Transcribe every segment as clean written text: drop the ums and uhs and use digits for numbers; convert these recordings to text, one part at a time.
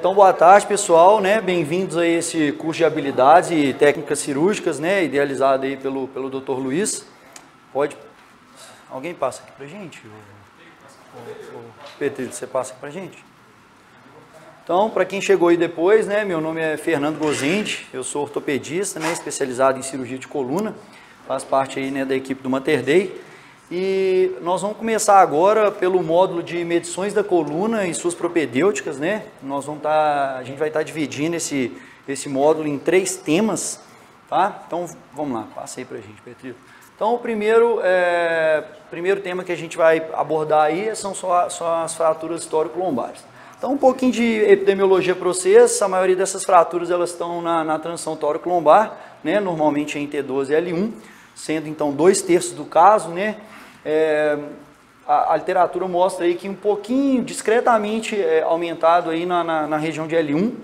Então, boa tarde, pessoal, né? Bem-vindos a esse curso de habilidades e técnicas cirúrgicas, né? Idealizado aí pelo Dr. Luiz. Pode... Alguém passa aqui pra gente? Petri, você passa aqui pra gente? Então, para quem chegou aí depois, né? Meu nome é Fernando Gozende, eu sou ortopedista, né? Especializado em cirurgia de coluna, faço parte aí, né, da equipe do Mater Dei. E nós vamos começar agora pelo módulo de medições da coluna e suas propedêuticas, né? A gente vai estar dividindo esse módulo em 3 temas, tá? Então, vamos lá, passa aí pra gente, Petri. Então, o primeiro tema que a gente vai abordar aí são as fraturas histórico-lombares. Então, um pouquinho de epidemiologia para vocês. A maioria dessas fraturas elas estão na transição tórico-lombar, né? Normalmente em T12 e L1, sendo então 2/3 do caso, né? A literatura mostra aí que um pouquinho, discretamente aumentado aí na região de L1.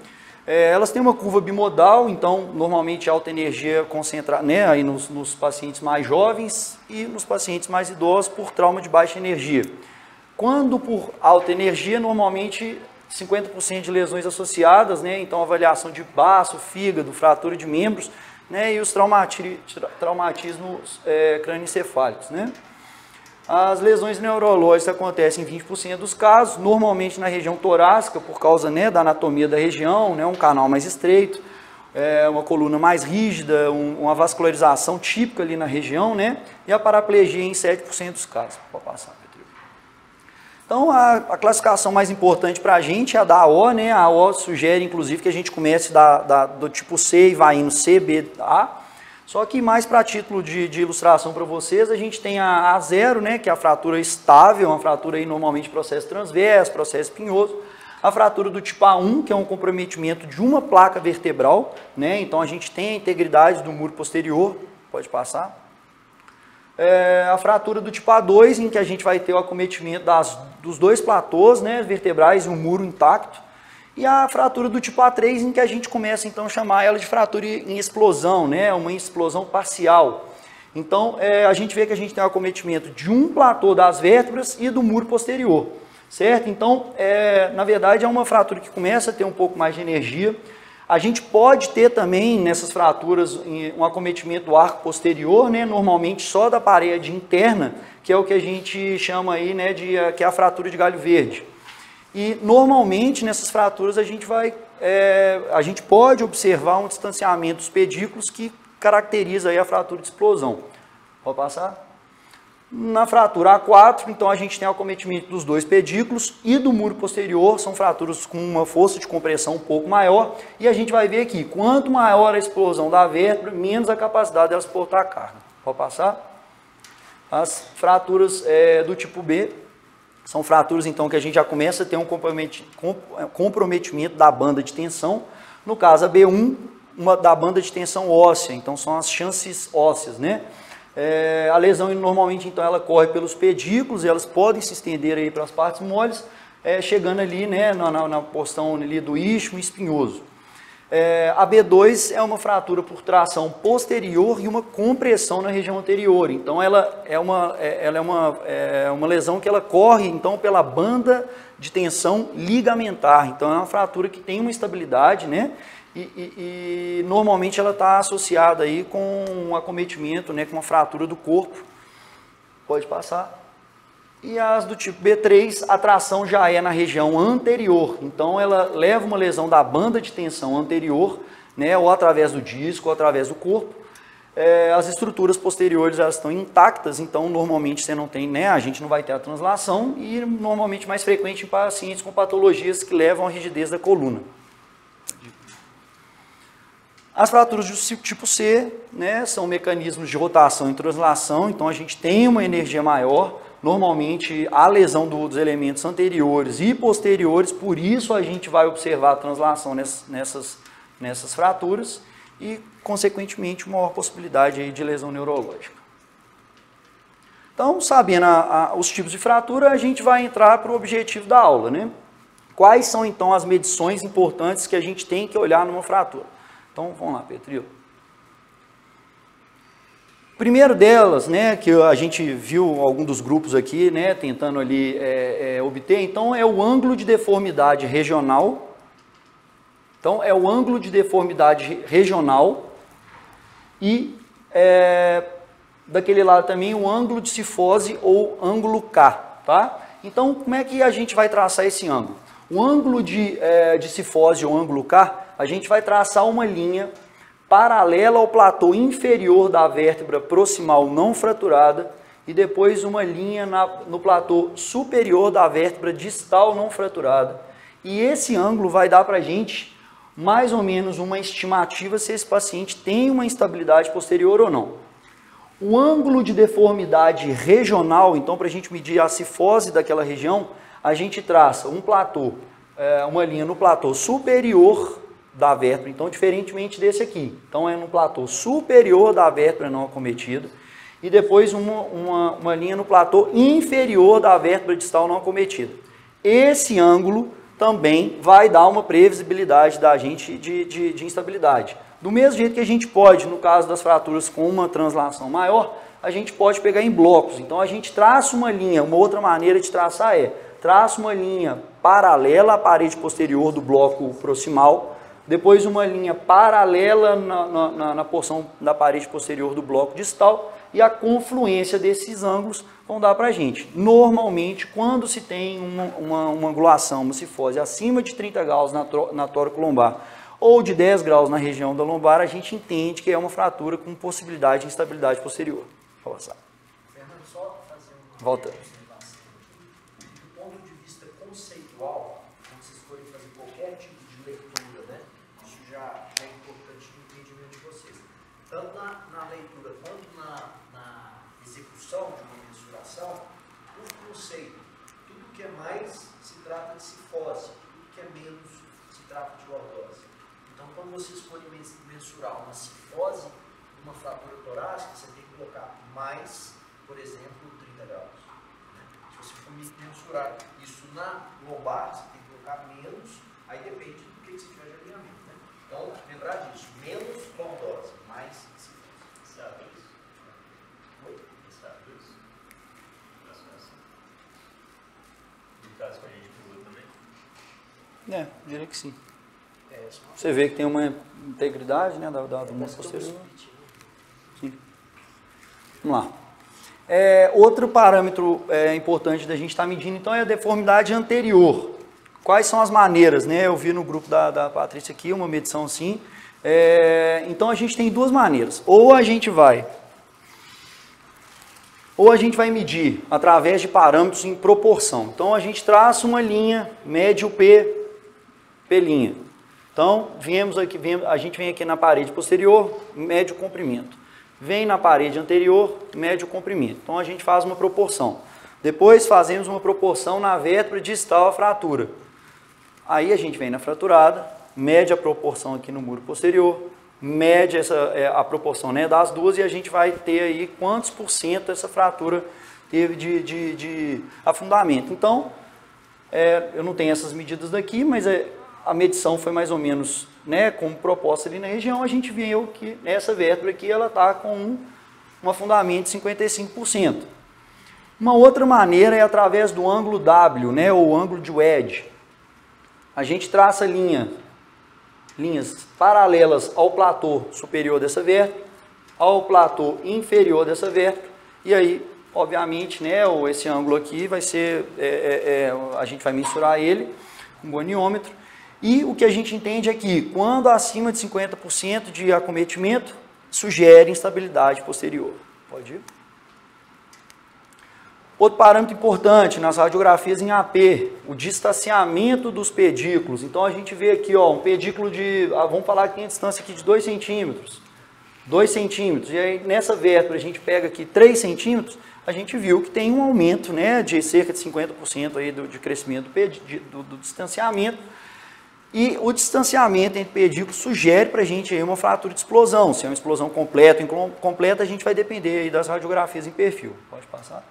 Elas têm uma curva bimodal, então normalmente alta energia concentrada, né, aí nos pacientes mais jovens e nos pacientes mais idosos por trauma de baixa energia. Quando por alta energia, normalmente 50% de lesões associadas, né, então avaliação de baço, fígado, fratura de membros, né, e os traumatismos crânioencefálicos, né. As lesões neurológicas acontecem em 20% dos casos, normalmente na região torácica, por causa, né, da anatomia da região, né, um canal mais estreito, uma coluna mais rígida, uma vascularização típica ali na região, né, e a paraplegia em 7% dos casos. Pode passar, Petri. Então, a classificação mais importante para a gente é a da AO, né, a AO sugere, inclusive, que a gente comece do tipo C e vai indo C, B, A. Só que mais para título de ilustração para vocês, a gente tem a A0, né, que é a fratura estável, uma fratura aí normalmente processo transverso, processo espinhoso. A fratura do tipo A1, que é um comprometimento de uma placa vertebral, né, então a gente tem a integridade do muro posterior, pode passar. A fratura do tipo A2, em que a gente vai ter o acometimento dos 2 platôs, né, vertebrais e um muro intacto. E a fratura do tipo A3, em que a gente começa então a chamar ela de fratura em explosão, né? Uma explosão parcial. Então, a gente vê que a gente tem o acometimento de um platô das vértebras e do muro posterior, certo? Então, na verdade, é uma fratura que começa a ter um pouco mais de energia. A gente pode ter também nessas fraturas um acometimento do arco posterior, né? Normalmente só da parede interna, que é o que a gente chama aí, né, que é a fratura de galho verde. E normalmente nessas fraturas a gente pode observar um distanciamento dos pedículos que caracteriza aí a fratura de explosão. Pode passar? Na fratura A4, então a gente tem o acometimento dos 2 pedículos e do muro posterior, são fraturas com uma força de compressão um pouco maior, e a gente vai ver aqui, quanto maior a explosão da vértebra, menos a capacidade dela suportar a carga. Pode passar? As fraturas do tipo B, são fraturas, então, que a gente já começa a ter um comprometimento da banda de tensão. No caso, a B1, da banda de tensão óssea, então são as chances ósseas, né? A lesão, normalmente, então, ela corre pelos pedículos, e elas podem se estender aí para as partes moles, chegando ali, né, na porção ali do istmo espinhoso. A B2 é uma fratura por tração posterior e uma compressão na região anterior. Então, ela é uma lesão que ela corre, então, pela banda de tensão ligamentar. Então, é uma fratura que tem uma estabilidade, né? E normalmente ela está associada aí com um acometimento, né, com uma fratura do corpo. Pode passar. E as do tipo B3, a tração já é na região anterior, então ela leva uma lesão da banda de tensão anterior, né, ou através do disco, ou através do corpo. As estruturas posteriores elas estão intactas, então normalmente você não tem, né, a gente não vai ter a translação, e normalmente mais frequente em pacientes com patologias que levam à rigidez da coluna. As fraturas do tipo C, né, são mecanismos de rotação e translação, então a gente tem uma energia maior. Normalmente, a lesão dos elementos anteriores e posteriores, por isso a gente vai observar a translação nessas fraturas e, consequentemente, maior possibilidade aí de lesão neurológica. Então, sabendo os tipos de fratura, a gente vai entrar para o objetivo da aula, né? Quais são, então, as medições importantes que a gente tem que olhar numa fratura? Então, vamos lá, Petri. Primeiro delas, né, que a gente viu algum dos grupos aqui, né, tentando ali obter, então é o ângulo de deformidade regional, Então, é o ângulo de deformidade regional e daquele lado também o ângulo de cifose ou ângulo K, tá? Então, como é que a gente vai traçar esse ângulo? O ângulo de cifose ou ângulo K, a gente vai traçar uma linha paralela ao platô inferior da vértebra proximal não fraturada e depois uma linha no platô superior da vértebra distal não fraturada. E esse ângulo vai dar para a gente mais ou menos uma estimativa se esse paciente tem uma instabilidade posterior ou não. O ângulo de deformidade regional, então para a gente medir a cifose daquela região, a gente traça um platô, uma linha no platô superior da vértebra, então diferentemente desse aqui. Então é no platô superior da vértebra não acometida e depois uma linha no platô inferior da vértebra distal não acometida. Esse ângulo também vai dar uma previsibilidade da gente de instabilidade. Do mesmo jeito que a gente pode, no caso das fraturas com uma translação maior, a gente pode pegar em blocos. Então a gente traça uma linha, uma outra maneira de traçar traça uma linha paralela à parede posterior do bloco proximal, depois uma linha paralela na porção da parede posterior do bloco distal e a confluência desses ângulos vão dar para a gente. Normalmente, quando se tem uma angulação, uma cifose acima de 30 graus na tóraco-lombar ou de 10 graus na região da lombar, a gente entende que é uma fratura com possibilidade de instabilidade posterior. Vou passar. Fernando, só fazer uma volta. observação aqui. Do ponto de vista conceitual, quando vocês forem fazer qualquer tipo de leitura, né, isso já é importante no entendimento de vocês. Tanto na leitura quanto na execução de uma mensuração, o conceito, tudo que é mais se trata de cifose, tudo que é menos se trata de lordose. Então, quando vocês forem mensurar uma cifose, uma fratura torácica, você tem que colocar mais, por exemplo, 30 graus. Né? Se você for mensurar isso na lombar, você tem que colocar menos, aí depende do que você tiver de alinhamento. Né? Então, lembrar disso, menos lordose, mais cifose. Sabe isso? Oi? Sabe isso? No caso que a gente pegou também? Diria que sim. Você vê que tem uma integridade, né, da músculo posterior. Sim. Vamos lá. Outro parâmetro importante da gente estar medindo, então, é a deformidade anterior. Quais são as maneiras, né? Eu vi no grupo da Patrícia aqui uma medição assim. Então, a gente tem duas maneiras. Ou a gente vai medir através de parâmetros em proporção. Então, a gente traça uma linha médio P linha. Então, a gente vem aqui na parede posterior, médio comprimento. Vem na parede anterior, médio comprimento. Então, a gente faz uma proporção. Depois, fazemos uma proporção na vértebra distal à fratura. Aí, a gente vem na fraturada, mede a proporção aqui no muro posterior, mede a proporção, né, das duas e a gente vai ter aí quantos por cento essa fratura teve de afundamento. Então, eu não tenho essas medidas daqui, mas a medição foi mais ou menos, né, como proposta ali na região, a gente viu que essa vértebra aqui ela está com um afundamento de 55%. Uma outra maneira é através do ângulo W, né, ou ângulo de wedge. A gente traça linhas paralelas ao platô superior dessa vértebra, ao platô inferior dessa vértebra, e aí, obviamente, né, esse ângulo aqui vai ser, a gente vai mensurar ele com um goniômetro. E o que a gente entende é que, quando acima de 50% de acometimento, sugere instabilidade posterior. Pode ir. Outro parâmetro importante nas radiografias em AP, o distanciamento dos pedículos. Então, a gente vê aqui, um pedículo vamos falar que tem a distância aqui de 2 centímetros. 2 centímetros. E aí, nessa vértebra, a gente pega aqui 3 centímetros, a gente viu que tem um aumento, né, de cerca de 50% aí de crescimento do distanciamento. E o distanciamento entre pedículos sugere para a gente aí uma fratura de explosão. Se é uma explosão completa ou incompleta, a gente vai depender aí das radiografias em perfil. Pode passar.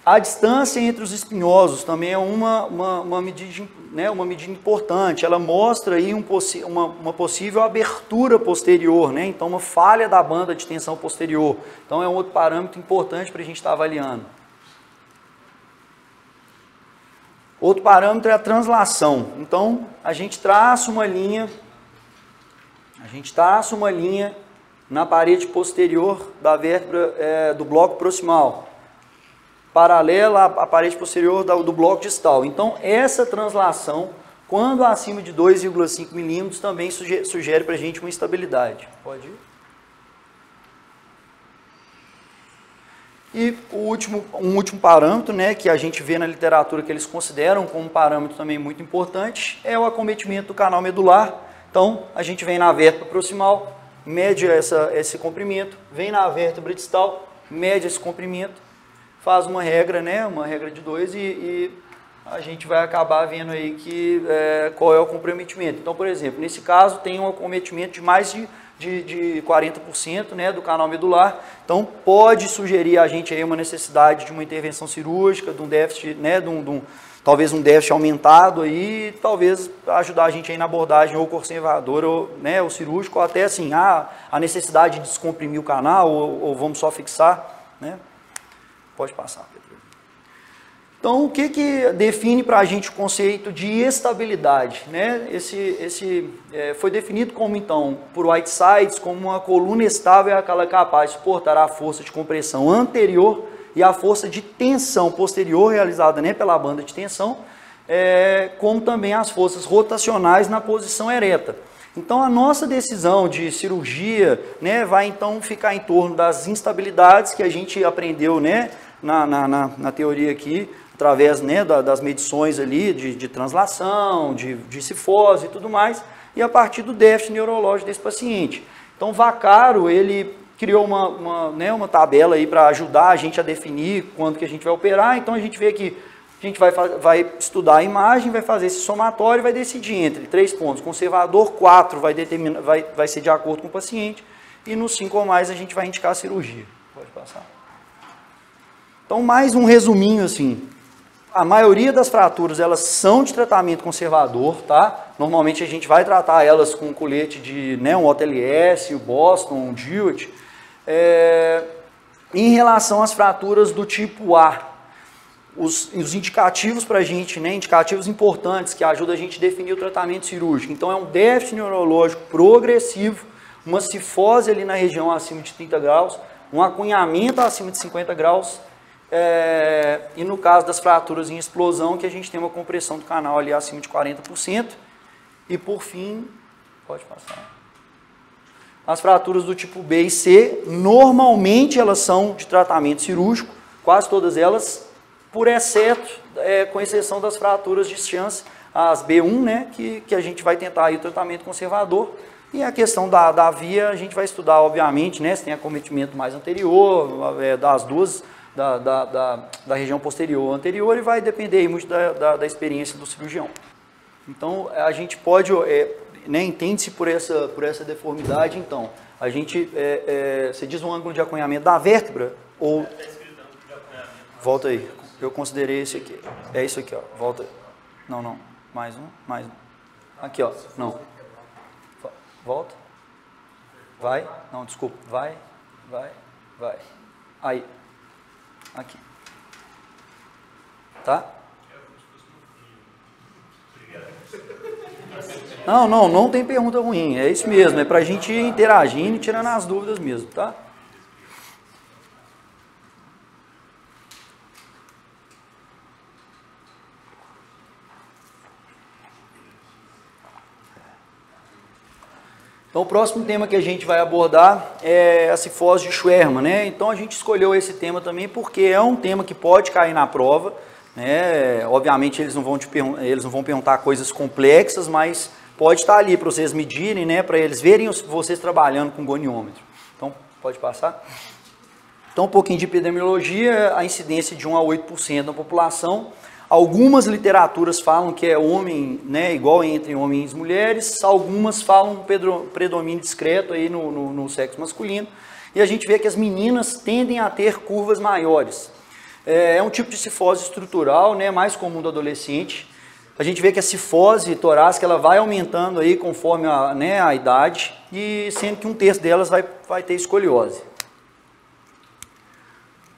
A distância entre os espinhosos também é uma medida, né, uma medida importante. Ela mostra aí uma possível abertura posterior, né? Então uma falha da banda de tensão posterior. Então é um outro parâmetro importante para a gente estar avaliando. Outro parâmetro é a translação. Então, a gente traça uma linha na parede posterior da vértebra do bloco proximal, paralela à parede posterior do bloco distal. Então, essa translação, quando acima de 2,5 milímetros, também sugere para a gente uma instabilidade. Pode ir? E um último parâmetro, né, que a gente vê na literatura que eles consideram como um parâmetro também muito importante, é o acometimento do canal medular. Então, a gente vem na vértebra proximal, mede esse comprimento, vem na vértebra distal, mede esse comprimento, faz uma regra, né, uma regra de 2 e a gente vai acabar vendo aí qual é o comprometimento. Então, por exemplo, nesse caso tem um acometimento de mais de 40%, né, do canal medular. Então, pode sugerir a gente aí uma necessidade de uma intervenção cirúrgica, de um déficit, né, talvez um déficit aumentado aí, talvez ajudar a gente aí na abordagem ou conservadora, ou, né, ou cirúrgico, ou até assim, a necessidade de descomprimir o canal, ou vamos só fixar, né? Pode passar, Pedro. Então, o que define para a gente o conceito de estabilidade? Né? Foi definido como, então, por Whitesides, como uma coluna estável é aquela capaz de suportar a força de compressão anterior e a força de tensão posterior realizada, né, pela banda de tensão, como também as forças rotacionais na posição ereta. Então, a nossa decisão de cirurgia, né, vai então ficar em torno das instabilidades que a gente aprendeu, né, na teoria aqui, através, né, das medições ali de translação, de cifose e tudo mais, e a partir do déficit neurológico desse paciente. Então, Vaccaro, ele criou uma tabela aí para ajudar a gente a definir quando que a gente vai operar. Então, a gente vê que a gente vai estudar a imagem, vai fazer esse somatório e vai decidir entre 3 pontos. Conservador, 4 vai ser de acordo com o paciente, e nos 5 ou mais a gente vai indicar a cirurgia. Pode passar. Então, mais um resuminho assim. A maioria das fraturas, elas são de tratamento conservador, tá? Normalmente a gente vai tratar elas com um colete de, né, um OTLS, o Boston, um Dewitt. Em relação às fraturas do tipo A, os indicativos para a gente, né, indicativos importantes que ajudam a gente a definir o tratamento cirúrgico. Então, é um déficit neurológico progressivo, uma cifose ali na região acima de 30 graus, um acunhamento acima de 50 graus, e no caso das fraturas em explosão, que a gente tem uma compressão do canal ali acima de 40%. E por fim, pode passar. As fraturas do tipo B e C, normalmente elas são de tratamento cirúrgico, quase todas elas, por exceto, com exceção das fraturas de chance, as B1, né, que a gente vai tentar aí o tratamento conservador. E a questão da via, a gente vai estudar, obviamente, né, se tem acometimento mais anterior, das duas, da região posterior ou anterior, e vai depender muito da experiência do cirurgião. Então, a gente pode, né, entende-se por essa deformidade, então, a gente, você diz um ângulo de acunhamento da vértebra, ou... Volta aí, eu considerei esse aqui, é isso aqui, ó, volta, não, mais um, aqui, ó, não, volta, vai, não, desculpa, vai, aí, aqui, tá? Não tem pergunta ruim, é isso mesmo, é pra gente ir interagindo e tirando as dúvidas mesmo, tá? Então, o próximo tema que a gente vai abordar é a cifose de Schwermann, né? Então, a gente escolheu esse tema também porque é um tema que pode cair na prova, né? Obviamente, eles não vão perguntar coisas complexas, mas pode estar ali para vocês medirem, né? Para eles verem vocês trabalhando com goniômetro. Então, pode passar. Então, um pouquinho de epidemiologia, a incidência de 1 a 8% da população. Algumas literaturas falam que é homem, né, igual entre homens e mulheres, algumas falam predomínio discreto aí no sexo masculino, e a gente vê que as meninas tendem a ter curvas maiores. É um tipo de cifose estrutural, né, mais comum do adolescente. A gente vê que a cifose torácica ela vai aumentando aí conforme a idade, e sendo que 1/3 delas vai ter escoliose.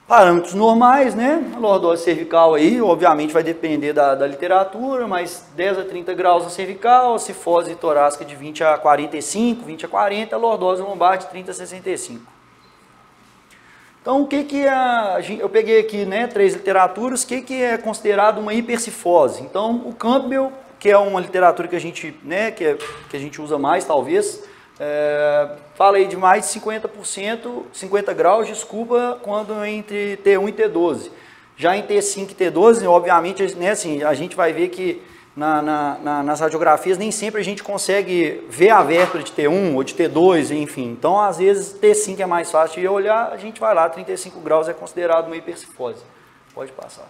Parâmetros normais, né? A lordose cervical aí, obviamente vai depender da literatura, mas 10 a 30 graus na cervical, cifose torácica de 20 a 45, 20 a 40, a lordose lombar de 30 a 65. Então, o que que eu peguei aqui, né, 3 literaturas, o que é considerado uma hipercifose? Então, o Campbell, que é uma literatura que a gente, né, que a gente usa mais, talvez, fala aí de mais de 50%, 50 graus, desculpa, quando entre T1 e T12. Já em T5 e T12, obviamente, né, assim, a gente vai ver que nas radiografias nem sempre a gente consegue ver a vértebra de T1 ou de T2, enfim. Então, às vezes, T5 é mais fácil de olhar, a gente vai lá, 35 graus é considerado uma hipercifose. Pode passar.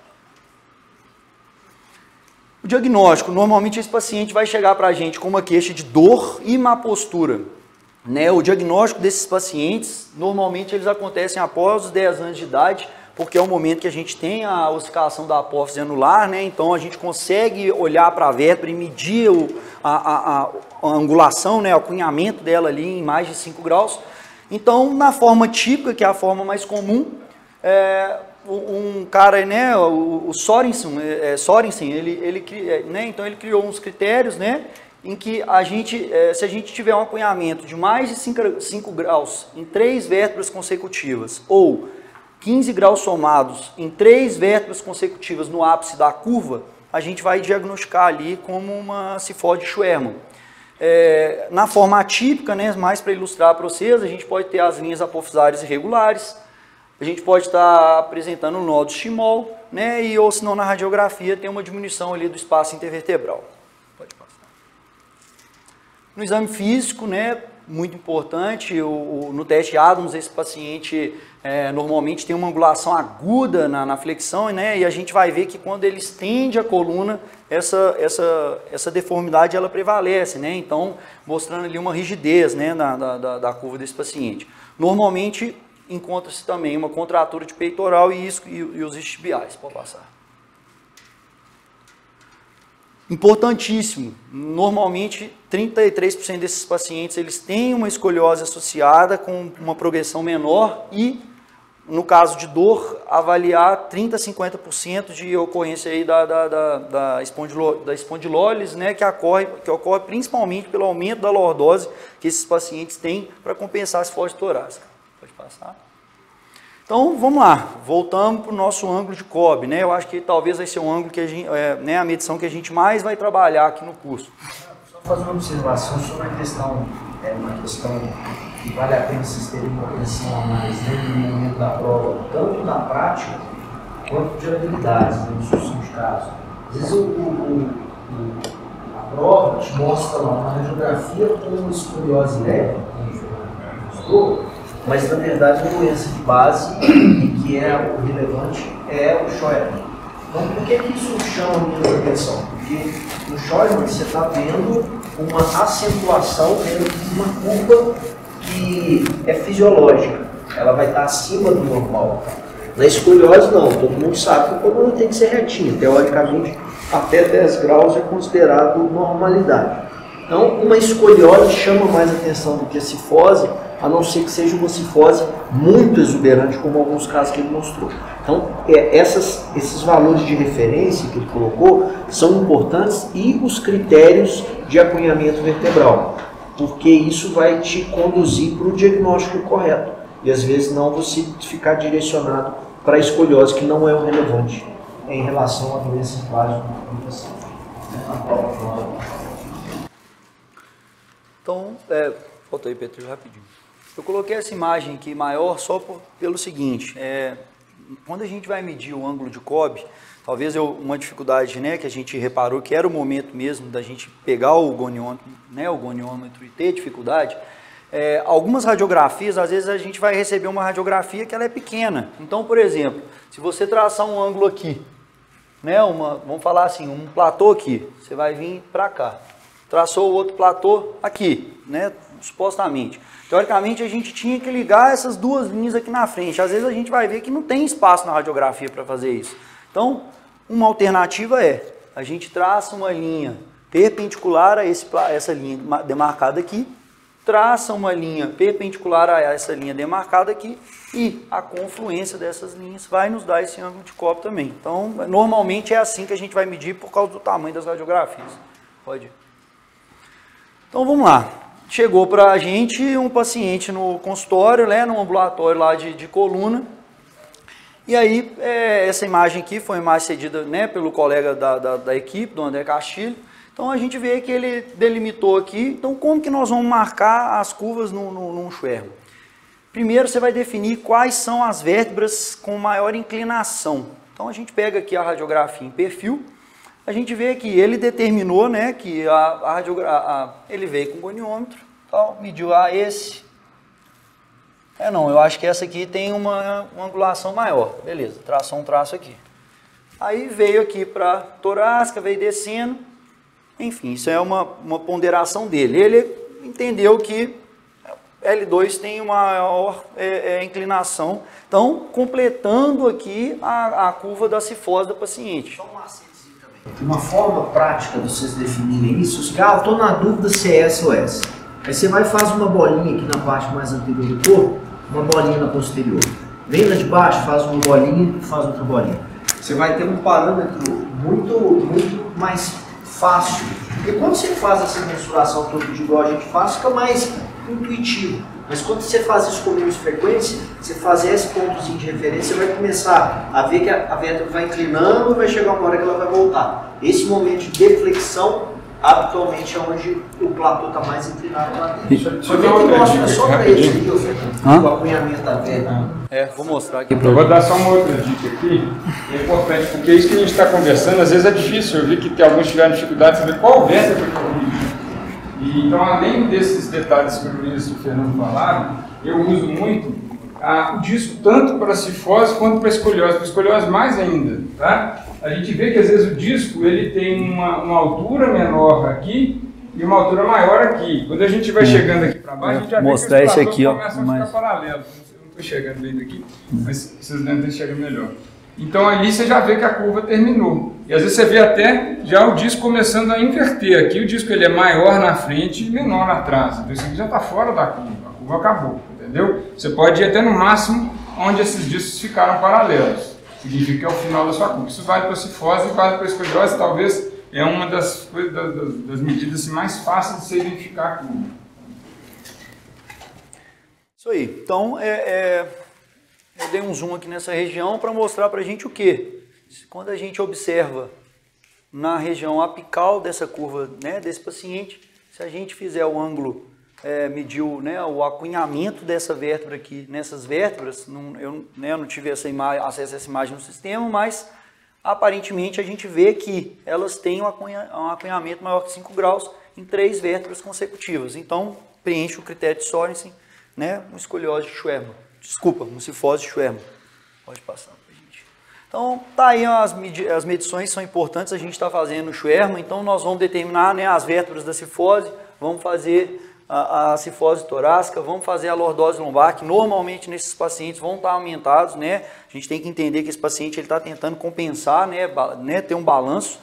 O diagnóstico, normalmente esse paciente vai chegar para a gente com uma queixa de dor e má postura. Né? O diagnóstico desses pacientes, normalmente eles acontecem após os 10 anos de idade, porque é o momento que a gente tem a ossificação da apófise anular, né? Então a gente consegue olhar para a vértebra e medir a angulação, né? O acunhamento dela ali em mais de 5 graus. Então, na forma típica, que é a forma mais comum, um cara, né, o Sorensen, né, então ele criou uns critérios, né, em que a gente, se a gente tiver um acunhamento de mais de 5 graus em 3 vértebras consecutivas, ou 15 graus somados em 3 vértebras consecutivas no ápice da curva, a gente vai diagnosticar ali como uma cifose de Schwermann. Na forma atípica, né, mais para ilustrar para vocês, a gente pode ter as linhas apofisárias irregulares, a gente pode estar apresentando um nódulo Schimoll, né, ou se não na radiografia tem uma diminuição ali do espaço intervertebral. Pode passar. No exame físico, né, muito importante, no teste Adams, esse paciente normalmente tem uma angulação aguda na flexão, né, e a gente vai ver que quando ele estende a coluna, essa deformidade ela prevalece, né, então mostrando ali uma rigidez, né, da curva desse paciente. Normalmente encontra-se também uma contratura de peitoral e os isquiotibiais. Pode passar. Importantíssimo, normalmente 33% desses pacientes eles têm uma escoliose associada com uma progressão menor e, no caso de dor, avaliar 30% a 50% de ocorrência aí da espondilólise, né, que ocorre principalmente pelo aumento da lordose que esses pacientes têm para compensar a cifose torácica. Pode passar. Então, vamos lá, voltamos para o nosso ângulo de Cobb, né? Eu acho que talvez vai ser um ângulo que a gente, né, a medição que a gente mais vai trabalhar aqui no curso. Só fazer uma observação sobre uma questão que vale a pena vocês terem uma atenção a mais, né, no momento da prova, tanto na prática quanto de habilidades, né, no sucessão de casos. Às vezes a prova te mostra lá uma radiografia com uma escoliose leve, mas na verdade a doença de base e que é o relevante é o Scheuermann. Então por que isso chama a minha atenção? Porque no Scheuermann você está vendo uma acentuação dentro de uma curva que é fisiológica, ela vai estar acima do normal. Na escoliose não, todo mundo sabe que a coluna tem que ser retinha, teoricamente até 10 graus é considerado normalidade. Então uma escoliose chama mais atenção do que a cifose, a não ser que seja uma cifose muito exuberante, como alguns casos que ele mostrou. Então, esses valores de referência que ele colocou são importantes e os critérios de acunhamento vertebral, porque isso vai te conduzir para o diagnóstico correto. E às vezes não você ficar direcionado para a escoliose, que não é o relevante em relação à doença básica. Então, volta aí, Petro, rapidinho. Eu coloquei essa imagem aqui maior só pelo seguinte, quando a gente vai medir o ângulo de Cobb, talvez uma dificuldade, né, que a gente reparou que era o momento mesmo da gente pegar o goniômetro, né, o goniômetro e ter dificuldade, algumas radiografias, às vezes a gente vai receber uma radiografia que ela é pequena. Então, por exemplo, se você traçar um ângulo aqui, né, vamos falar assim, um platô aqui, você vai vir para cá. Traçou o outro platô aqui, né, supostamente. Teoricamente, a gente tinha que ligar essas duas linhas aqui na frente. Às vezes a gente vai ver que não tem espaço na radiografia para fazer isso. Então, uma alternativa a gente traça uma linha perpendicular a essa linha demarcada aqui, traça uma linha perpendicular a essa linha demarcada aqui e a confluência dessas linhas vai nos dar esse ângulo de copo também. Então, normalmente é assim que a gente vai medir por causa do tamanho das radiografias. Pode ir. Então, vamos lá. Chegou para a gente um paciente no consultório, né, no ambulatório lá de coluna. E aí, essa imagem aqui foi uma imagem cedida, né, pelo colega da equipe, do André Castilho. Então, a gente vê que ele delimitou aqui. Então, como que nós vamos marcar as curvas num Schwermann? Primeiro, você vai definir quais são as vértebras com maior inclinação. Então, a gente pega aqui a radiografia em perfil. A gente vê que ele determinou, né, que ele veio com o goniômetro, então, mediu esse. Eu acho que essa aqui tem uma angulação maior. Beleza, traçou um traço aqui. Aí veio aqui para torácica, veio descendo. Enfim, isso é uma ponderação dele. Ele entendeu que L2 tem uma maior inclinação. Então, completando aqui a curva da cifose da paciente. Só um macetezinho também. Uma forma prática de vocês definirem isso, eu estou na dúvida se é S ou S. Aí você vai e faz uma bolinha aqui na parte mais anterior do corpo, uma bolinha na posterior. Vem lá de baixo, faz uma bolinha e faz outra bolinha. Você vai ter um parâmetro muito mais fácil. Porque quando você faz essa mensuração toda de igual a gente faz, fica mais intuitivo. Mas quando você faz isso com menos frequência, você faz esse pontozinho de referência, você vai começar a ver que a vértebra vai inclinando e vai chegar uma hora que ela vai voltar. Esse momento de deflexão, habitualmente, é onde o platô está mais inclinado lá dentro. Só tem outra dica só para rapidinho. ele, o acunhamento da vértebra. Vou mostrar aqui. Eu vou dar só uma outra dica aqui, que é importante, porque isso que a gente está conversando, às vezes é difícil. Eu vi que alguns tiveram dificuldade de saber qual vértebra que eu uso. E, então, além desses detalhes que o Luiz e o Fernando falaram, eu uso muito o disco tanto para cifose quanto para escoliose. Para escoliose mais ainda, tá? A gente vê que às vezes o disco ele tem uma altura menor aqui e uma altura maior aqui. Quando a gente vai chegando aqui para baixo, a gente já vê que os platôs começam a ficar paralelos. Eu não estou chegando bem daqui, mas vocês devem enxergar melhor. Então ali você já vê que a curva terminou. E às vezes você vê até já o disco começando a inverter. Aqui o disco ele é maior na frente e menor atrás. Então isso aqui já está fora da curva. A curva acabou, entendeu? Você pode ir até no máximo onde esses discos ficaram paralelos. Significa que é o final da sua curva. Isso vale para a cifose e vale para a escoliose. Talvez é uma das medidas assim, mais fáceis de se identificar a curva. Isso aí. Então, eu dei um zoom aqui nessa região para mostrar para a gente o quê? Quando a gente observa na região apical dessa curva, né, desse paciente, se a gente fizer o ângulo, mediu, né, o acunhamento dessa vértebra aqui, nessas vértebras, eu não tive acesso a essa imagem no sistema, mas aparentemente a gente vê que elas têm um acunhamento maior que 5 graus em 3 vértebras consecutivas. Então, preenche o critério de Sorensen, né, uma escoliose de Schwermann. Desculpa, uma cifose de Schwermann. Pode passar para a gente. Então, tá aí as medições são importantes, a gente está fazendo o Schwermann, então nós vamos determinar, né, as vértebras da cifose, vamos fazer a cifose torácica, vamos fazer a lordose lombar, que normalmente nesses pacientes vão estar aumentados, né? A gente tem que entender que esse paciente está tentando compensar, né, ter um balanço.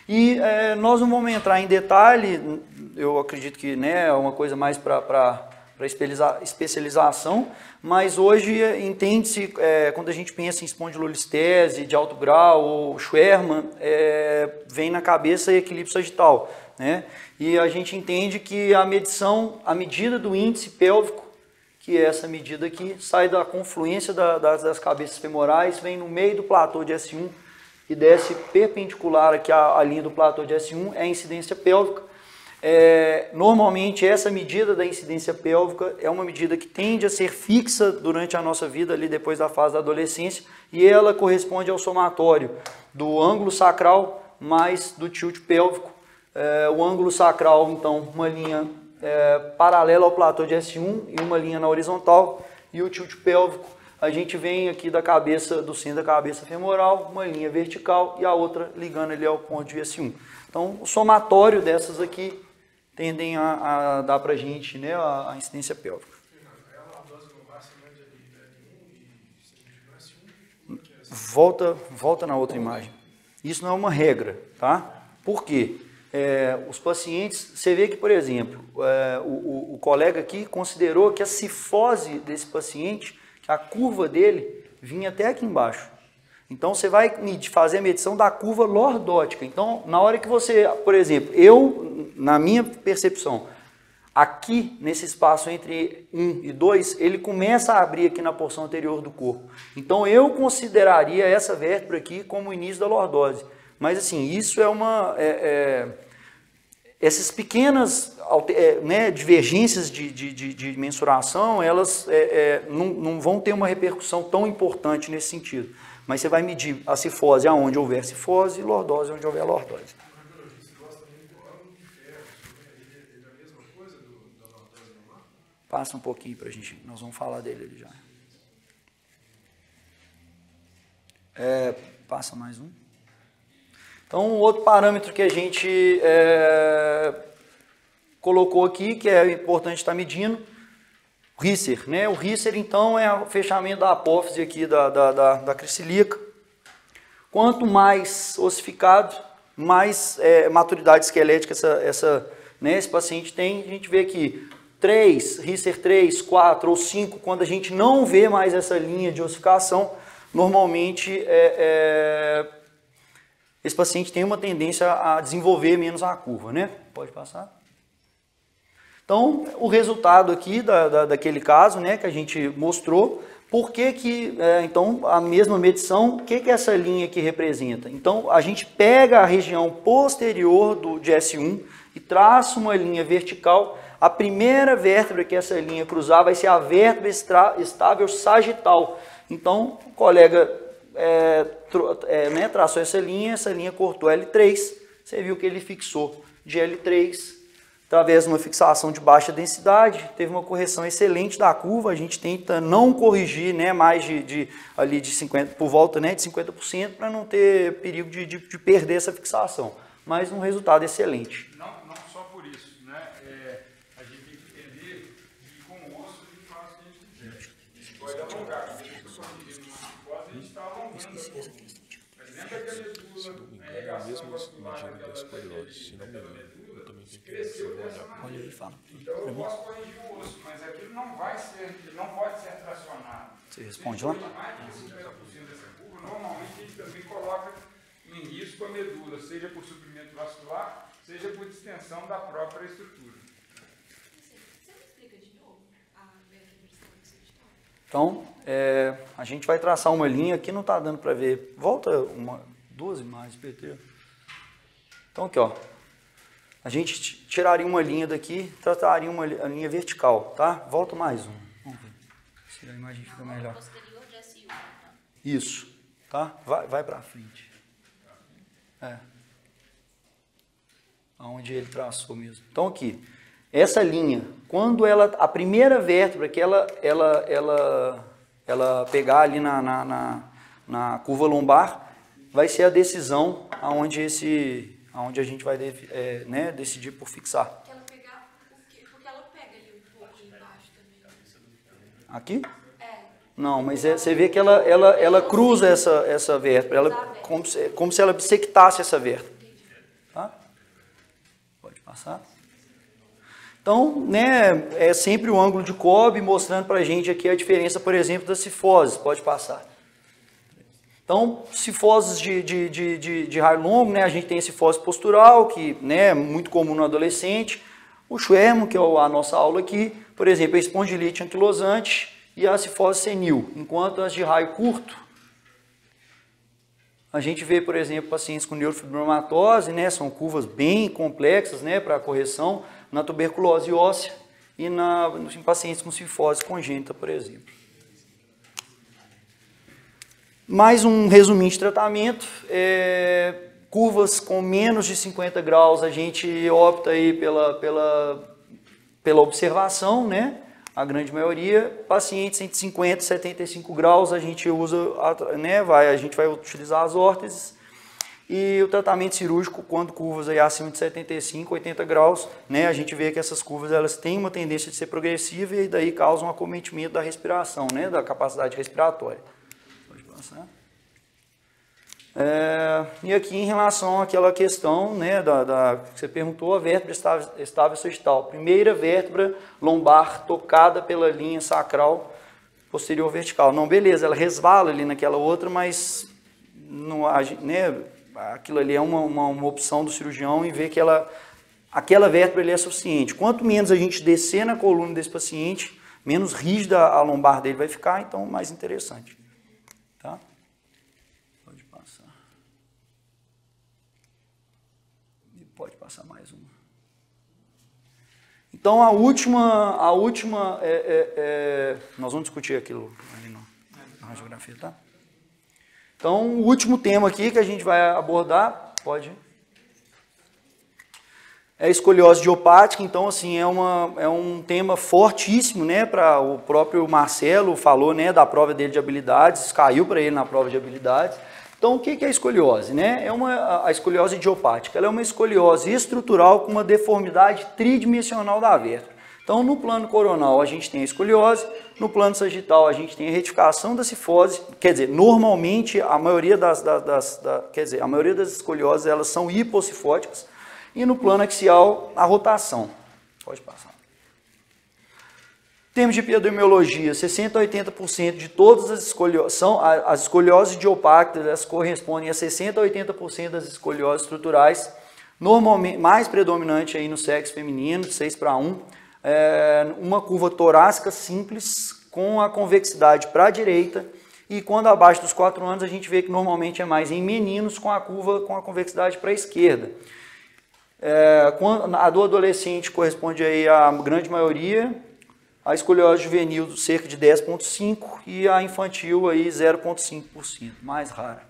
E nós não vamos entrar em detalhe, eu acredito que, né, é uma coisa mais para especialização, mas hoje entende-se, quando a gente pensa em espondilolistese de alto grau ou Schwermann, vem na cabeça equilíbrio sagital, né? E a gente entende que a medida do índice pélvico, que é essa medida aqui, sai da confluência das cabeças femorais, vem no meio do platô de S1 e desce perpendicular aqui à linha do platô de S1, é a incidência pélvica. Normalmente essa medida da incidência pélvica é uma medida que tende a ser fixa durante a nossa vida, ali depois da fase da adolescência, e ela corresponde ao somatório do ângulo sacral mais do tilt pélvico. O ângulo sacral, então, uma linha paralela ao platô de S1 e uma linha na horizontal, e o tilt pélvico, a gente vem aqui da cabeça, do centro da cabeça femoral, uma linha vertical e a outra ligando ali ao ponto de S1. Então, o somatório dessas aqui tendem a dar para a gente, né, a incidência pélvica. Volta na outra imagem. Isso não é uma regra, tá? Por quê? os pacientes, você vê que, por exemplo, o colega aqui considerou que a cifose desse paciente, que a curva dele vinha até aqui embaixo. Então, você vai fazer a medição da curva lordótica. Então, na hora que você, por exemplo, na minha percepção, aqui, nesse espaço entre 1 e 2, ele começa a abrir aqui na porção anterior do corpo. Então, eu consideraria essa vértebra aqui como o início da lordose. Mas, assim, isso é essas pequenas divergências de mensuração, elas não vão ter uma repercussão tão importante nesse sentido. Mas você vai medir a cifose aonde houver cifose e lordose onde houver lordose. Passa um pouquinho para a gente, nós vamos falar dele ali já. Passa mais um. Então, outro parâmetro que a gente colocou aqui, que é importante estar medindo, o Risser, né? O Risser, então, é o fechamento da apófise aqui da cricilíaca. Quanto mais ossificado, mais maturidade esquelética esse paciente tem. A gente vê aqui 3, Risser 3, 4 ou 5, quando a gente não vê mais essa linha de ossificação, normalmente esse paciente tem uma tendência a desenvolver menos a curva, né? Pode passar. Então, o resultado aqui daquele caso, né, que a gente mostrou, por que então, a mesma medição, o que essa linha aqui representa? Então, a gente pega a região posterior de S1 e traça uma linha vertical. A primeira vértebra que essa linha cruzar vai ser a vértebra estável sagital. Então, o colega traçou essa linha cortou L3, você viu que ele fixou de L3, através de uma fixação de baixa densidade, teve uma correção excelente da curva. A gente tenta não corrigir, né, mais ali de 50%, por volta, né, de 50%, para não ter perigo de perder essa fixação, mas um resultado excelente. Não só por isso, né, a gente tem que entender que com o osso a gente faz o que a gente quiser. A gente pode alongar, a gente está alongando. Mas lembra que a medula, a irrigação vascular daquela medula, cresceu dessa maneira. Então eu posso corrigir o osso, mas aquilo não pode ser tracionado. Você responde lá? Mais de 50% dessa curva, normalmente a gente também coloca em risco a medula, seja por suprimento vascular, seja por distensão da própria estrutura. Você me explica de novo a vértebra sagital? Então, a gente vai traçar uma linha, aqui não está dando para ver. Volta duas imagens, PT. Então, aqui, ó. A gente tiraria uma linha daqui, trataria uma linha vertical, tá? Volta mais um. Vamos ver se a imagem fica melhor. Posterior de S1, então. Isso, tá? Vai para frente. Aonde ele traçou mesmo. Então, aqui, essa linha, quando a primeira vértebra que ela pegar ali na curva lombar, vai ser a decisão aonde a gente vai decidir por fixar. Porque ela pega ali um pouco embaixo também. Aqui? Não, mas você vê que ela cruza essa vértebra, como se ela bissectasse essa vértebra. Tá? Pode passar. Então, né, é sempre o ângulo de Cobb mostrando para a gente aqui a diferença, por exemplo, das cifoses. Pode passar. Então, cifoses de raio longo, né, a gente tem a cifose postural, que, né, é muito comum no adolescente. O Schwermann, que é a nossa aula aqui, por exemplo, a espondilite anquilosante e a cifose senil. Enquanto as de raio curto, a gente vê, por exemplo, pacientes com neurofibromatose, né, são curvas bem complexas, né, para correção, na tuberculose óssea e em pacientes com cifose congênita, por exemplo. Mais um resuminho de tratamento, curvas com menos de 50 graus, a gente opta aí pela observação, né? A grande maioria. Pacientes entre 50 e 75 graus, a gente usa, né? A gente vai utilizar as órteses. E o tratamento cirúrgico, quando curvas aí acima de 75, 80 graus, né? A gente vê que essas curvas elas têm uma tendência de ser progressiva e daí causam um acometimento da respiração, né? Da capacidade respiratória. E aqui em relação àquela questão, né, que você perguntou, a vértebra estável sagital. Primeira vértebra lombar tocada pela linha sacral posterior vertical. Não, beleza, ela resvala ali naquela outra, mas não, né, aquilo ali é uma opção do cirurgião em ver que aquela vértebra ali é suficiente. Quanto menos a gente descer na coluna desse paciente, menos rígida a lombar dele vai ficar, então mais interessante. Tá? Pode passar. E pode passar mais uma. Então a última nós vamos discutir aquilo ali na radiografia, tá? Então o último tema aqui que a gente vai abordar, pode ir. É escoliose idiopática, então assim, é um tema fortíssimo, né, para o próprio Marcelo falou, né, da prova dele de habilidades, caiu para ele na prova de habilidades. Então o que é a escoliose, né? A escoliose idiopática, ela é uma escoliose estrutural com uma deformidade tridimensional da vértebra. Então no plano coronal a gente tem a escoliose, no plano sagital a gente tem a retificação da cifose, quer dizer, normalmente a maioria das escolioses elas são hipocifóticas. E no plano axial, a rotação. Pode passar. Em termos de epidemiologia, 60% a 80% de todas as escolioses, as escolioses idiopáticas, elas correspondem a 60% a 80% das escolioses estruturais, normalmente mais predominante aí no sexo feminino, de 6:1, uma curva torácica simples, com a convexidade para a direita, e quando abaixo dos 4 anos, a gente vê que normalmente é mais em meninos, com a curva com a convexidade para a esquerda. A do adolescente corresponde aí à grande maioria, a escoliose juvenil cerca de 10,5% e a infantil aí 0,5%, mais rara.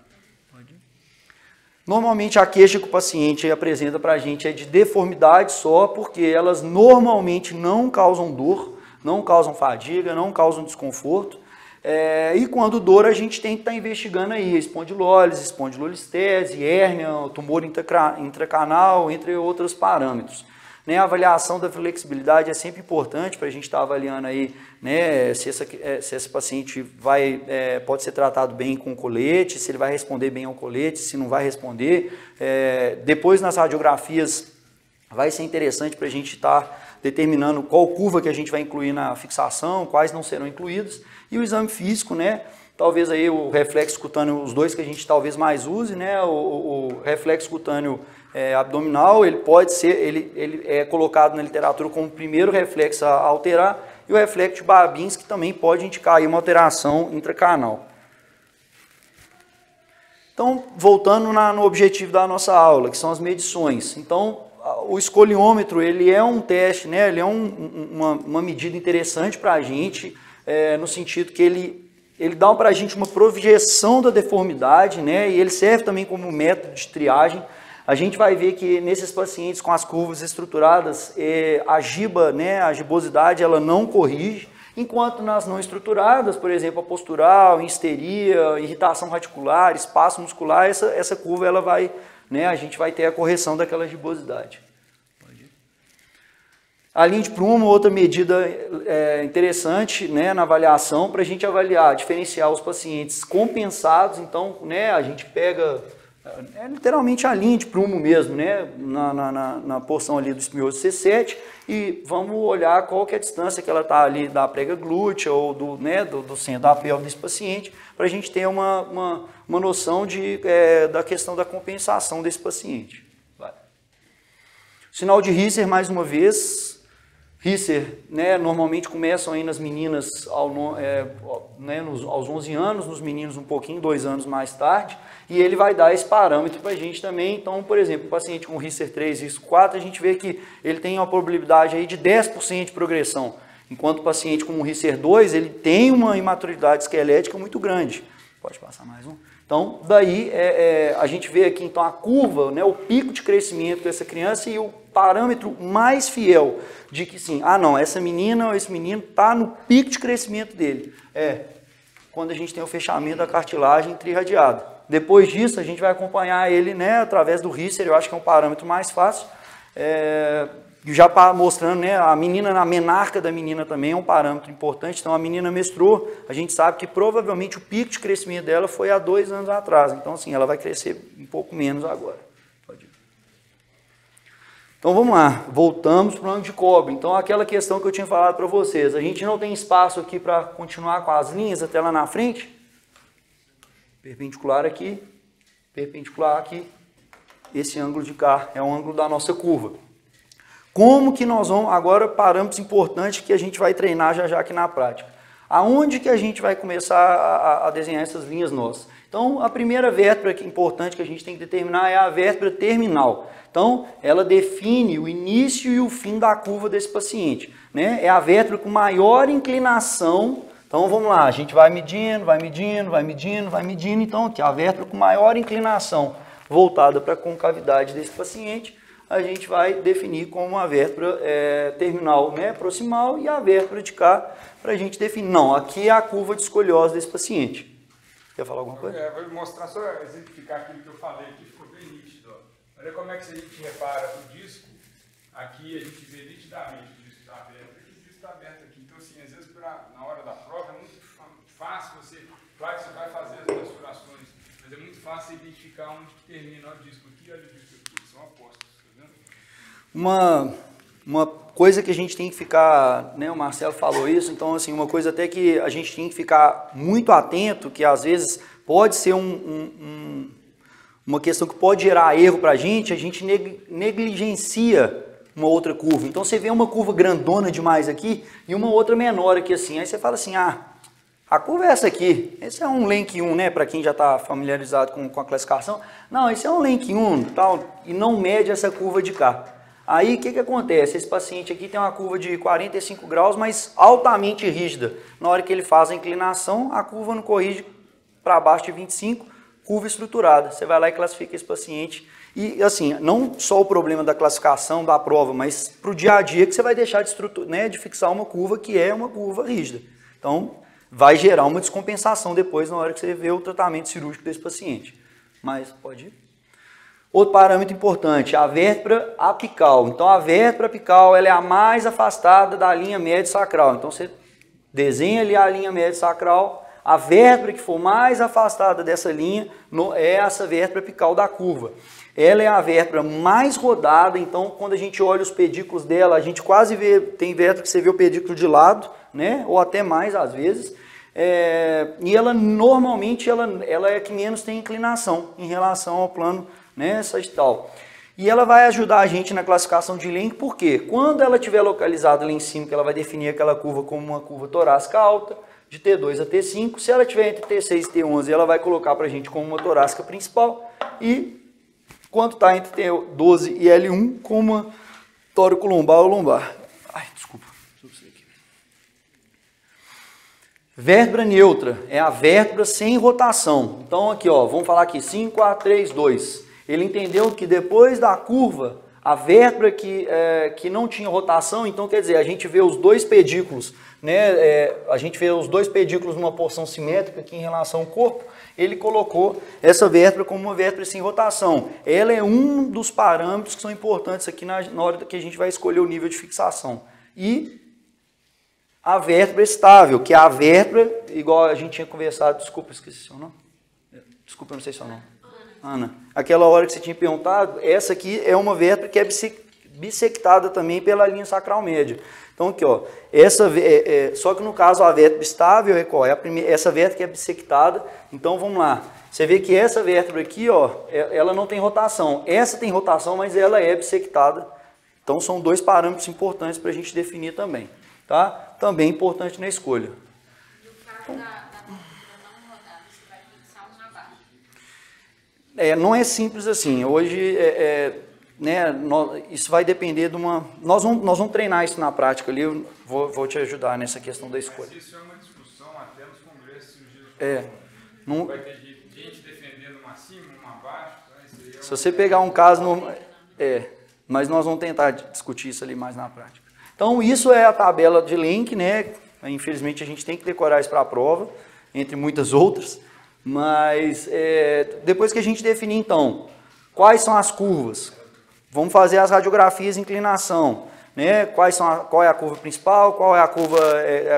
Normalmente a queixa que o paciente apresenta para a gente é de deformidade só, porque elas normalmente não causam dor, não causam fadiga, não causam desconforto. E quando dor, a gente tem que estar investigando aí espondilólise, espondilolistese, hérnia, tumor intracanal, entre outros parâmetros. A avaliação da flexibilidade é sempre importante para a gente estar avaliando aí, né, se esse paciente pode ser tratado bem com colete, se ele vai responder bem ao colete, se não vai responder. Depois nas radiografias vai ser interessante para a gente estar determinando qual curva que a gente vai incluir na fixação, quais não serão incluídos. E o exame físico, né? Talvez aí o reflexo cutâneo, os dois que a gente talvez mais use, né? O reflexo cutâneo abdominal, ele pode ser, ele é colocado na literatura como o primeiro reflexo a alterar, e o reflexo de Babinski também pode indicar aí uma alteração intracanal. Então, voltando no objetivo da nossa aula, que são as medições. Então, o escoliômetro, ele é um teste, né? Ele é uma medida interessante para a gente, no sentido que ele dá para a gente uma projeção da deformidade, né? E ele serve também como método de triagem. A gente vai ver que nesses pacientes com as curvas estruturadas, a giba, né, a gibosidade, ela não corrige, enquanto nas não estruturadas, por exemplo, a postural, histeria, irritação radicular, espaço muscular, essa curva ela vai, né, a gente vai ter a correção daquela gibosidade. A linha de Prumo, outra medida interessante, né, na avaliação, para a gente avaliar, diferenciar os pacientes compensados. Então, né, a gente pega literalmente a linha de Prumo mesmo, né, na porção ali do espinhoso C7, e vamos olhar qual que é a distância que ela está ali da prega glútea ou do centro da pelve desse paciente, para a gente ter uma noção da questão da compensação desse paciente. Vai. Sinal de Risser, mais uma vez. Risser, né, normalmente começam aí nas meninas aos 11 anos, nos meninos um pouquinho, 2 anos mais tarde, e ele vai dar esse parâmetro para a gente também. Então, por exemplo, um paciente com Risser 3, Risser 4, a gente vê que ele tem uma probabilidade aí de 10% de progressão, enquanto o paciente com Risser 2, ele tem uma imaturidade esquelética muito grande. Pode passar mais um? Então, daí a gente vê aqui então a curva, né, o pico de crescimento dessa criança e o parâmetro mais fiel de que sim, não, essa menina ou esse menino está no pico de crescimento dele. Quando a gente tem o fechamento da cartilagem trirradiada. Depois disso, a gente vai acompanhar ele, né, através do Risser, eu acho que é um parâmetro mais fácil, já mostrando, né, a menina, a menarca da menina também é um parâmetro importante. Então, a menina menstruou, a gente sabe que provavelmente o pico de crescimento dela foi há 2 anos atrás. Então, assim, ela vai crescer um pouco menos agora. Pode ir. Então, vamos lá. Voltamos para o ângulo de cobre. Então, aquela questão que eu tinha falado para vocês. A gente não tem espaço aqui para continuar com as linhas até lá na frente. Perpendicular aqui, perpendicular aqui. Esse ângulo de cá é o ângulo da nossa curva. Como que nós vamos, agora parâmetros importantes que a gente vai treinar já aqui na prática. Aonde que a gente vai começar a desenhar essas linhas nossas? Então, a primeira vértebra que é importante que a gente tem que determinar é a vértebra terminal. Então, ela define o início e o fim da curva desse paciente, né? É a vértebra com maior inclinação. Então, vamos lá, a gente vai medindo, vai medindo, vai medindo, vai medindo. Então, aqui, a vértebra com maior inclinação voltada para a concavidade desse paciente, a gente vai definir como a vértebra terminal, né, proximal, e a vértebra de cá, para a gente definir. Não, aqui é a curva de escoliose desse paciente. Quer falar alguma coisa? Vou mostrar, só exemplificar aquilo que eu falei aqui, ficou bem nítido. Ó. Olha como é que a gente repara o disco, aqui a gente vê nitidamente o disco está aberto, aqui o disco está aberto aqui. Então, assim, às vezes na hora da prova é muito fácil você, claro que você vai fazer as mensurações, mas é muito fácil identificar onde que termina o disco aqui e olha o disco aqui, são opostos. Uma coisa que a gente tem que ficar, né, o Marcelo falou isso, então assim, uma coisa até que a gente tem que ficar muito atento, que às vezes pode ser uma questão que pode gerar erro para a gente negligencia uma outra curva. Então você vê uma curva grandona demais aqui e uma outra menor aqui assim, aí você fala assim, a curva é essa aqui, esse é um Lenk 1, né, para quem já está familiarizado com a classificação, não, esse é um Lenk 1 tal, e não mede essa curva de cá. Aí, o que acontece? Esse paciente aqui tem uma curva de 45 graus, mas altamente rígida. Na hora que ele faz a inclinação, a curva não corrige para baixo de 25, curva estruturada. Você vai lá e classifica esse paciente. E, assim, não só o problema da classificação da prova, mas para o dia a dia que você vai deixar de fixar uma curva que é uma curva rígida. Então, vai gerar uma descompensação depois na hora que você vê o tratamento cirúrgico desse paciente. Mas, pode ir. Outro parâmetro importante, a vértebra apical. Então, a vértebra apical ela é a mais afastada da linha média sacral. Então, você desenha ali a linha média sacral. A vértebra que for mais afastada dessa linha é essa vértebra apical da curva. Ela é a vértebra mais rodada. Então, quando a gente olha os pedículos dela, a gente quase vê, tem vértebra que você vê o pedículo de lado, né? Ou até mais às vezes. E ela, normalmente, ela é a que menos tem inclinação em relação ao plano, né, sagital. E ela vai ajudar a gente na classificação de Lenk, porque quando ela estiver localizada lá em cima, que ela vai definir aquela curva como uma curva torácica alta, de T2 a T5, se ela estiver entre T6 e T11, ela vai colocar para a gente como uma torácica principal, e quando está entre T12 e L1, como uma tórico-lombar ou lombar. Ai, desculpa. Vértebra neutra é a vértebra sem rotação. Então aqui, ó, vamos falar aqui, 5, 4, 3, 2. Ele entendeu que depois da curva, a vértebra que não tinha rotação, então quer dizer, a gente vê os dois pedículos, né? A gente vê os dois pedículos numa porção simétrica aqui em relação ao corpo, ele colocou essa vértebra como uma vértebra sem rotação. Ela é um dos parâmetros que são importantes aqui na hora que a gente vai escolher o nível de fixação. E a vértebra estável, que é a vértebra, igual a gente tinha conversado, desculpa, esqueci seu nome. Desculpa, eu não sei seu nome. Ana. Aquela hora que você tinha perguntado, essa aqui é uma vértebra que é bissectada também pela linha sacral média. Então aqui, ó, só que no caso a vértebra estável é qual? Essa vértebra que é bissectada. Então vamos lá. Você vê que essa vértebra aqui, ó, ela não tem rotação. Essa tem rotação, mas ela é bissectada. Então são dois parâmetros importantes para a gente definir também. Tá? Também importante na escolha. No caso da não rodada, você vai fixar uma barra. Não é simples assim. Hoje, né, isso vai depender de uma... Nós vamos treinar isso na prática ali, eu vou te ajudar nessa questão da escolha. Mas isso é uma discussão até nos congressos de cirurgia. Não... Vai ter gente defendendo uma acima, uma abaixo. Então se você pegar um caso... mas nós vamos tentar discutir isso ali mais na prática. Então, isso é a tabela de Lenk, né? Infelizmente, a gente tem que decorar isso para a prova, entre muitas outras. Mas, depois que a gente definir, então, quais são as curvas, vamos fazer as radiografias de inclinação. né? Qual é a curva principal, qual é a curva,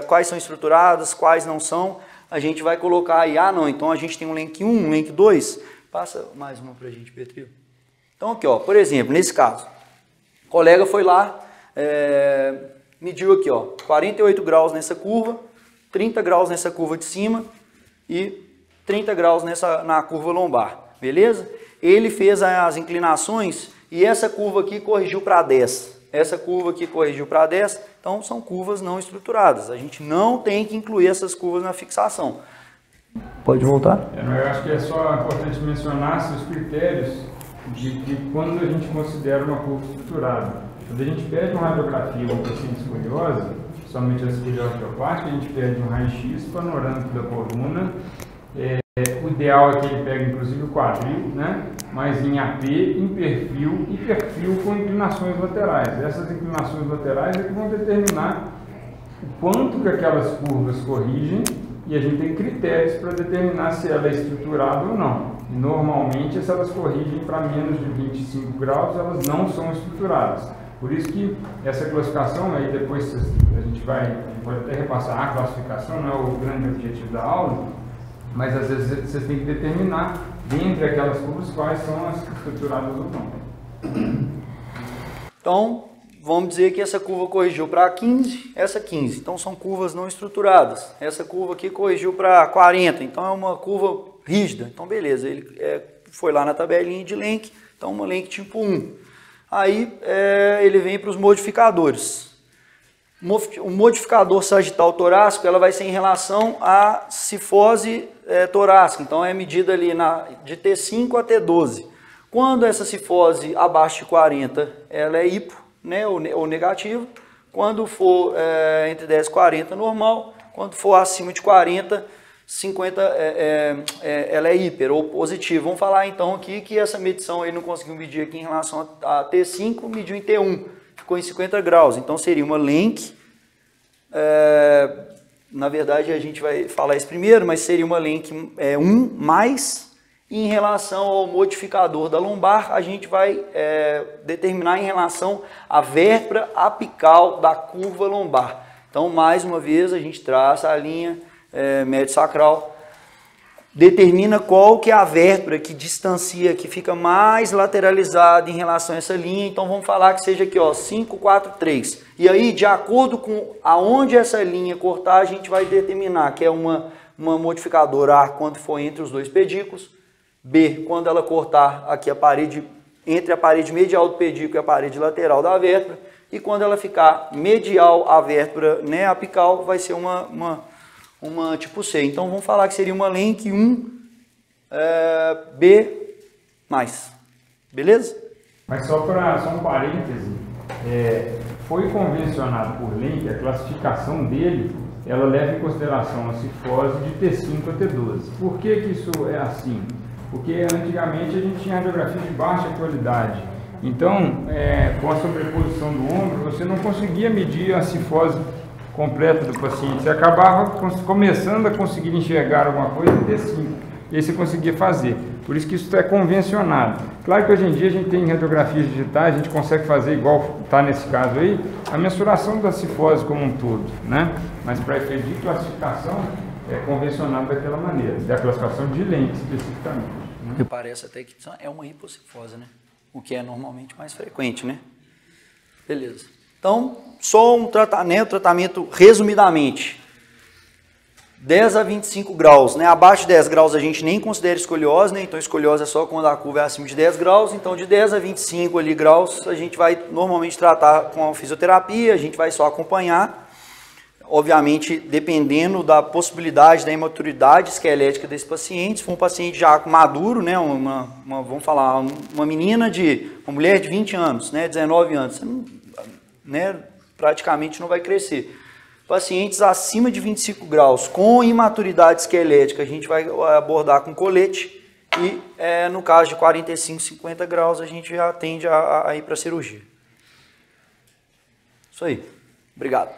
quais são estruturadas, quais não são. A gente vai colocar aí, não, então a gente tem um link 1, um link 2. Passa mais uma para a gente, Petri. Então aqui, ó, por exemplo, nesse caso, o colega foi lá, mediu aqui, ó, 48 graus nessa curva, 30 graus nessa curva de cima e 30 graus na curva lombar, beleza? Ele fez as inclinações e essa curva aqui corrigiu para 10. Essa curva aqui corrigiu para 10, então são curvas não estruturadas. A gente não tem que incluir essas curvas na fixação. Pode voltar? Eu acho que é só importante mencionar os critérios de quando a gente considera uma curva estruturada. Quando a gente pede uma radiografia ou paciente escoliose, somente a escoliose osteoplática, a gente pede um raio-x panorâmico da coluna. O ideal é que ele pegue inclusive o quadril, né? Mas em AP, em perfil e perfil com inclinações laterais. Essas inclinações laterais é que vão determinar o quanto que aquelas curvas corrigem e a gente tem critérios para determinar se ela é estruturada ou não. E normalmente, se elas corrigem para menos de 25 graus, elas não são estruturadas. Por isso que essa classificação, aí depois a gente pode até repassar a classificação, não é o grande objetivo da aula, mas às vezes vocês têm que determinar, dentre aquelas curvas, quais são as estruturadas ou não. Então, vamos dizer que essa curva corrigiu para 15, essa 15. Então, são curvas não estruturadas. Essa curva aqui corrigiu para 40, então é uma curva rígida. Então, beleza, ele foi lá na tabelinha de Lenk, então uma Lenk tipo 1. Aí, ele vem para os modificadores. O modificador sagital torácico, ela vai ser em relação à cifose torácica. Então, é medida ali de T5 a T12. Quando essa cifose abaixo de 40, ela é hipo, né, ou negativo. Quando for entre 10 e 40, normal. Quando for acima de 40, 50, ela é hiper ou positiva. Vamos falar então aqui que essa medição ele não conseguiu medir aqui em relação a T5, mediu em T1. Ficou em 50 graus. Então seria uma Lenk. Na verdade a gente vai falar isso primeiro, mas seria uma Lenk 1 mais. Em relação ao modificador da lombar, a gente vai determinar em relação à vértebra apical da curva lombar. Então, mais uma vez, a gente traça a linha médio sacral, determina qual que é a vértebra que distancia, que fica mais lateralizada em relação a essa linha. Então, vamos falar que seja aqui, ó, 5, 4, 3. E aí, de acordo com aonde essa linha cortar, a gente vai determinar que é uma modificadora A quando for entre os dois pedículos, B, quando ela cortar aqui a parede, entre a parede medial do pedículo e a parede lateral da vértebra, e quando ela ficar medial à vértebra, né, apical, vai ser uma tipo C. Então vamos falar que seria uma Lenk 1 B+. Beleza? Mas só um parêntese, foi convencionado por Lenk, a classificação dele, ela leva em consideração a cifose de T5 a T12. Por que isso é assim? Porque antigamente a gente tinha radiografia de baixa qualidade. Então, com a sobreposição do ombro, você não conseguia medir a cifose completa do paciente. Você acabava começando a conseguir enxergar alguma coisa em T5. E aí você conseguia fazer. Por isso que isso é convencionado. Claro que hoje em dia a gente tem radiografias digitais, a gente consegue fazer igual está nesse caso aí, a mensuração da cifose como um todo, né? Mas para efeito de classificação, é convencionado daquela maneira, da classificação de Lenk especificamente. Né? E parece até que é uma hipocifose, né? O que é normalmente mais frequente, né? Beleza. Então, só um tratamento resumidamente. 10 a 25 graus, né? Abaixo de 10 graus a gente nem considera escoliose, né? Então escoliose é só quando a curva é acima de 10 graus. Então de 10 a 25 ali graus a gente vai normalmente tratar com a fisioterapia, a gente vai só acompanhar. Obviamente, dependendo da possibilidade da imaturidade esquelética desse paciente, se for um paciente já maduro, né, vamos falar, uma mulher de 20 anos, né, 19 anos, né, praticamente não vai crescer. Pacientes acima de 25 graus, com imaturidade esquelética, a gente vai abordar com colete e no caso de 45, 50 graus, a gente já tende a ir para a cirurgia. Isso aí. Obrigado.